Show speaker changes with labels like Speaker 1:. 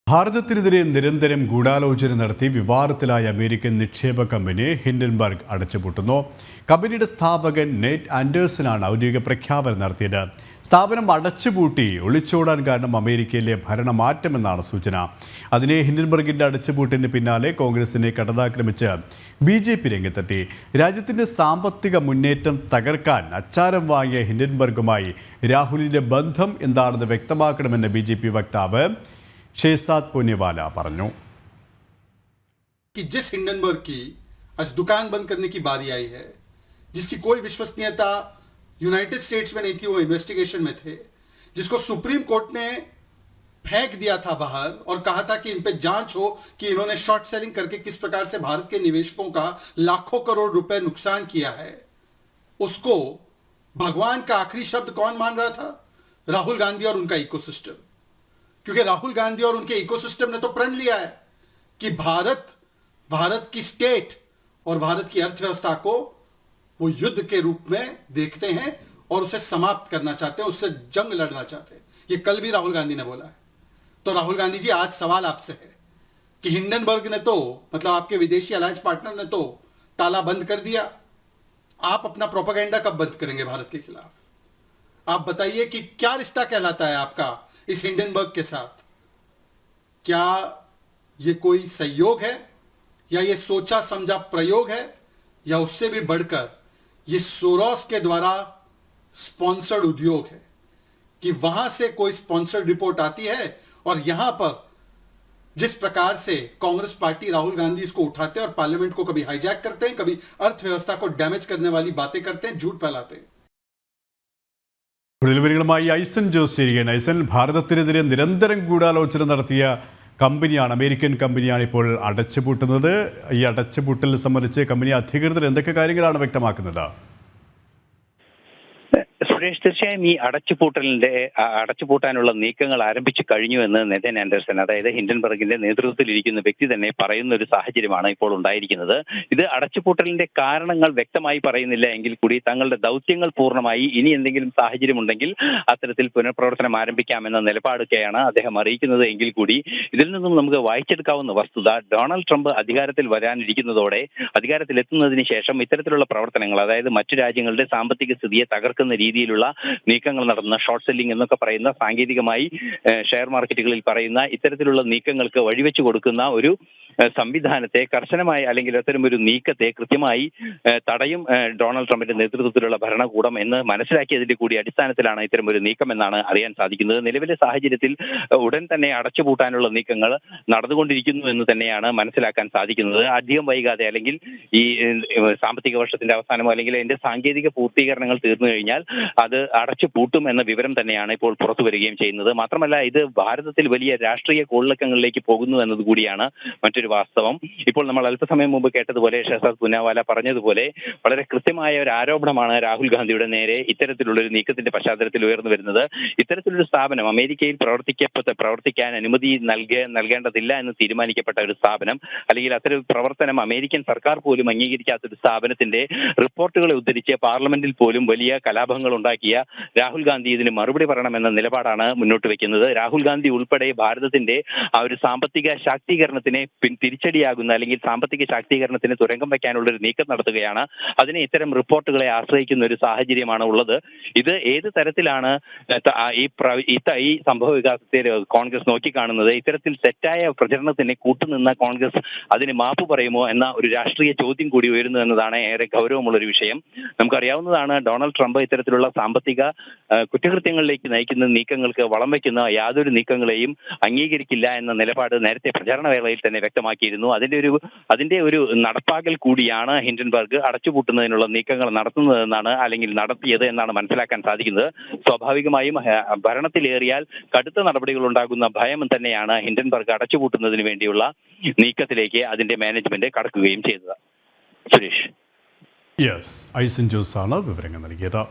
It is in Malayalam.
Speaker 1: ഭാരതത്തിനെതിരെ നിരന്തരം ഗൂഢാലോചന നടത്തി വിവാദത്തിലായ അമേരിക്കൻ നിക്ഷേപ കമ്പനി ഹിൻഡൻബർഗ് അടച്ചുപൂട്ടുന്നു. കമ്പനിയുടെ സ്ഥാപകൻ നെറ്റ് ആൻഡേഴ്സനാണ് ഔദ്യോഗിക പ്രഖ്യാപനം നടത്തിയത്. സ്ഥാപനം അടച്ചുപൂട്ടി ഒളിച്ചോടാൻ കാരണം അമേരിക്കയിലെ ഭരണമാറ്റമെന്നാണ് സൂചന. അതിനെ ഹിൻഡൻബർഗിന്റെ അടച്ചുപൂട്ടിന് പിന്നാലെ കോൺഗ്രസിനെ കടന്നാക്രമിച്ച് BJP രംഗത്തെത്തി. രാജ്യത്തിന്റെ സാമ്പത്തിക മുന്നേറ്റം തകർക്കാൻ അച്ചാരം വാങ്ങിയ ഹിൻഡൻബർഗുമായി രാഹുലിന്റെ ബന്ധം എന്താണെന്ന് വ്യക്തമാക്കണമെന്ന് BJP വക്താവ് शेसाद पुनेवाला പറഞ്ഞു
Speaker 2: कि जिस हिंडनबर्ग की आज दुकान बंद करने की बारी आई है, जिसकी कोई विश्वसनीयता यूनाइटेड स्टेट्स में नहीं थी, वो इन्वेस्टिगेशन में थे, जिसको सुप्रीम कोर्ट ने फेंक दिया था बाहर और कहा था कि इन पे जांच हो कि इन्होंने शॉर्ट सेलिंग करके किस प्रकार से भारत के निवेशकों का लाखों करोड़ रुपए नुकसान किया है, उसको भगवान का आखिरी शब्द कौन मान रहा था? राहुल गांधी और उनका इकोसिस्टम। क्योंकि राहुल गांधी और उनके इकोसिस्टम ने तो प्रण लिया है कि भारत की स्टेट और भारत की अर्थव्यवस्था को वो युद्ध के रूप में देखते हैं और उसे समाप्त करना चाहते हैं, उससे जंग लड़ना चाहते हैं। ये कल भी राहुल गांधी ने बोला है। तो राहुल गांधी जी, आज सवाल आपसे है कि हिंडनबर्ग ने तो मतलब आपके विदेशी अलायंस पार्टनर ने तो ताला बंद कर दिया, आप अपना प्रोपेगेंडा कब बंद करेंगे भारत के खिलाफ? आप बताइए कि क्या रिश्ता कहलाता है आपका इस हिंडनबर्ग के साथ? क्या ये कोई संयोग है या ये सोचा समझा प्रयोग है या उससे भी बढ़कर ये सोरोस के द्वारा स्पॉन्सर्ड उद्योग है कि वहां से कोई स्पॉन्सर्ड रिपोर्ट आती है और यहां पर जिस प्रकार से कांग्रेस पार्टी राहुल गांधी इसको उठाते हैं और पार्लियामेंट को कभी हाईजैक करते हैं, कभी अर्थव्यवस्था को डैमेज करने वाली बातें करते हैं, झूठ फैलाते हैं।
Speaker 1: വിവരങ്ങളുമായി ഐസൻ ജോസ് ചേരുകയാണ്. ഐസൻ, ഭാരതത്തിനെതിരെ നിരന്തരം ഗൂഢാലോചന നടത്തിയ കമ്പനിയാണ്, അമേരിക്കൻ കമ്പനിയാണ് ഇപ്പോൾ അടച്ചുപൂട്ടുന്നത്. ഈ അടച്ചുപൂട്ടൽ സംബന്ധിച്ച് കമ്പനി അധികൃതർ എന്തൊക്കെ കാര്യങ്ങളാണ് വ്യക്തമാക്കുന്നത്?
Speaker 3: സുരേഷ്, തീർച്ചയായും ഈ അടച്ചുപൂട്ടാനുള്ള നീക്കങ്ങൾ ആരംഭിച്ചു കഴിഞ്ഞു എന്ന് നെതൻ ആൻഡേഴ്സൺ, അതായത് ഹിൻഡൻബർഗിന്റെ നേതൃത്വത്തിലിരിക്കുന്ന വ്യക്തി തന്നെ പറയുന്ന ഒരു സാഹചര്യമാണ് ഇപ്പോൾ ഉണ്ടായിരിക്കുന്നത്. ഇത് അടച്ചുപൂട്ടലിന്റെ കാരണങ്ങൾ വ്യക്തമായി പറയുന്നില്ല എങ്കിൽ കൂടി തങ്ങളുടെ ദൗത്യങ്ങൾ പൂർണ്ണമായി ഇനി എന്തെങ്കിലും സാഹചര്യം ഉണ്ടെങ്കിൽ അത്തരത്തിൽ പുനഃപ്രവർത്തനം ആരംഭിക്കാമെന്ന നിലപാടൊക്കെയാണ് അദ്ദേഹം അറിയിക്കുന്നത് എങ്കിൽ കൂടി ഇതിൽ നിന്നും നമുക്ക് വായിച്ചെടുക്കാവുന്ന വസ്തുത, ഡൊണാൾഡ് ട്രംപ് അധികാരത്തിൽ വരാനിരിക്കുന്നതോടെ അധികാരത്തിലെത്തുന്നതിന് ശേഷം ഇത്തരത്തിലുള്ള പ്രവർത്തനങ്ങൾ, അതായത് മറ്റു രാജ്യങ്ങളുടെ സാമ്പത്തിക സ്ഥിതിയെ തകർക്കുന്ന രീതിയിലുള്ള നീക്കങ്ങൾ നടത്തുന്ന ഷോർട്ട് സെല്ലിംഗ് എന്നൊക്കെ പറയുന്ന, സാങ്കേതികമായി ഷെയർ മാർക്കറ്റുകളിൽ പറയുന്ന ഇത്തരത്തിലുള്ള നീക്കങ്ങൾക്ക് വഴിവെച്ചു കൊടുക്കുന്ന ഒരു സംവിധാനത്തെ കർശനമായി, അല്ലെങ്കിൽ അത്തരം ഒരു നീക്കത്തെ കൃത്യമായി തടയും ഡൊണാൾഡ് ട്രംപിന്റെ നേതൃത്വത്തിലുള്ള ഭരണകൂടം എന്ന് മനസ്സിലാക്കിയതിന്റെ കൂടി അടിസ്ഥാനത്തിലാണ് ഇത്തരം ഒരു നീക്കം എന്നാണ് അറിയാൻ സാധിക്കുന്നത്. നിലവിലെ സാഹചര്യത്തിൽ ഉടൻ തന്നെ അടച്ചുപൂട്ടാനുള്ള നീക്കങ്ങൾ നടന്നുകൊണ്ടിരിക്കുന്നു എന്ന് തന്നെയാണ് മനസ്സിലാക്കാൻ സാധിക്കുന്നത്. അധികം വൈകാതെ, അല്ലെങ്കിൽ ഈ സാമ്പത്തിക വർഷത്തിന്റെ അവസാനമോ അല്ലെങ്കിൽ അതിന്റെ സാങ്കേതിക പൂർത്തീകരണങ്ങൾ തീർന്നു കഴിഞ്ഞാൽ അത് അടച്ചുപൂട്ടും എന്ന വിവരം തന്നെയാണ് ഇപ്പോൾ പുറത്തു വരികയും ചെയ്യുന്നത്. മാത്രമല്ല, ഇത് ഭാരതത്തിൽ വലിയ രാഷ്ട്രീയ കോളിളക്കങ്ങളിലേക്ക് പോകുന്നു എന്നത് കൂടിയാണ് മറ്റൊരു വാസ്തവം. ഇപ്പോൾ നമ്മൾ അല്പസമയം മുമ്പ് കേട്ടതുപോലെ, ഷെസാദ് പുനാവാല പറഞ്ഞതുപോലെ, വളരെ കൃത്യമായ ഒരു ആരോപണമാണ് രാഹുൽ ഗാന്ധിയുടെ നേരെ ഇത്തരത്തിലുള്ള ഒരു നീക്കത്തിന്റെ പശ്ചാത്തലത്തിൽ ഉയർന്നു വരുന്നത്. ഇത്തരത്തിലൊരു സ്ഥാപനം, അമേരിക്കയിൽ പ്രവർത്തിക്കാൻ അനുമതി നൽകേണ്ടതില്ല എന്ന് തീരുമാനിക്കപ്പെട്ട ഒരു സ്ഥാപനം, അല്ലെങ്കിൽ അത്തരം പ്രവർത്തനം അമേരിക്കൻ സർക്കാർ പോലും അംഗീകരിക്കാത്ത ഒരു സ്ഥാപനത്തിന്റെ റിപ്പോർട്ടുകളെ ഉദ്ധരിച്ച് പാർലമെന്റിൽ പോലും വലിയ കലാപങ്ങൾ ഉണ്ടാക്കിയ രാഹുൽ ഗാന്ധി ഇതിന് മറുപടി പറയണമെന്ന നിലപാടാണ് മുന്നോട്ട് വെക്കുന്നത്. രാഹുൽ ഗാന്ധി ഉൾപ്പെടെ ഭാരതത്തിന്റെ ആ ഒരു സാമ്പത്തിക ശാക്തീകരണത്തിനെ തിരിച്ചടിയാകുന്ന, അല്ലെങ്കിൽ സാമ്പത്തിക ശാക്തീകരണത്തിന് തുരങ്കം വയ്ക്കാനുള്ള ഒരു നീക്കം നടത്തുകയാണ്. അതിന് ഇത്തരം റിപ്പോർട്ടുകളെ ആശ്രയിക്കുന്ന ഒരു സാഹചര്യമാണ് ഉള്ളത്. ഇത് ഏത് തരത്തിലാണ് ഈ സംഭവ വികാസത്തെ കോൺഗ്രസ് നോക്കിക്കാണുന്നത്? ഇത്തരത്തിൽ തെറ്റായ പ്രചരണത്തിന് കൂട്ടുനിന്ന കോൺഗ്രസ് അതിന് മാപ്പ് പറയുമോ എന്ന ഒരു രാഷ്ട്രീയ ചോദ്യം കൂടി ഉയരുന്നു എന്നതാണ് ഏറെ ഗൗരവമുള്ള ഒരു വിഷയം. നമുക്കറിയാവുന്നതാണ്, ഡൊണാൾഡ് ട്രംപ് ഇത്തരത്തിലുള്ള സാമ്പത്തിക കുറ്റകൃത്യങ്ങളിലേക്ക് നയിക്കുന്ന നീക്കങ്ങൾക്ക് വളം വയ്ക്കുന്ന യാതൊരു നീക്കങ്ങളെയും അംഗീകരിക്കില്ല എന്ന നിലപാട് നേരത്തെ പ്രചാരണ വേളയിൽ തന്നെ വ്യക്തമാക്കിയിരുന്നു. അതിന്റെ ഒരു നടപ്പാക്കൽ കൂടിയാണ് ഹിൻഡൻബർഗ് അടച്ചുപൂട്ടുന്നതിനുള്ള നീക്കങ്ങൾ നടത്തുന്നതെന്നാണ്, അല്ലെങ്കിൽ നടത്തിയത് എന്നാണ് മനസ്സിലാക്കാൻ സാധിക്കുന്നത്. സ്വാഭാവികമായും ഭരണത്തിലേറിയാൽ കടുത്ത നടപടികൾ ഉണ്ടാകുന്ന ഭയം തന്നെയാണ് ഹിൻഡൻബർഗ് അടച്ചുപൂട്ടുന്നതിന് വേണ്ടിയുള്ള നീക്കത്തിലേക്ക് അതിന്റെ മാനേജ്മെന്റ് കടക്കുകയും ചെയ്തത്. സുരേഷ്,
Speaker 1: ഐസൻ ജോസ് ആണ് വിവരങ്ങൾ നൽകിയത്.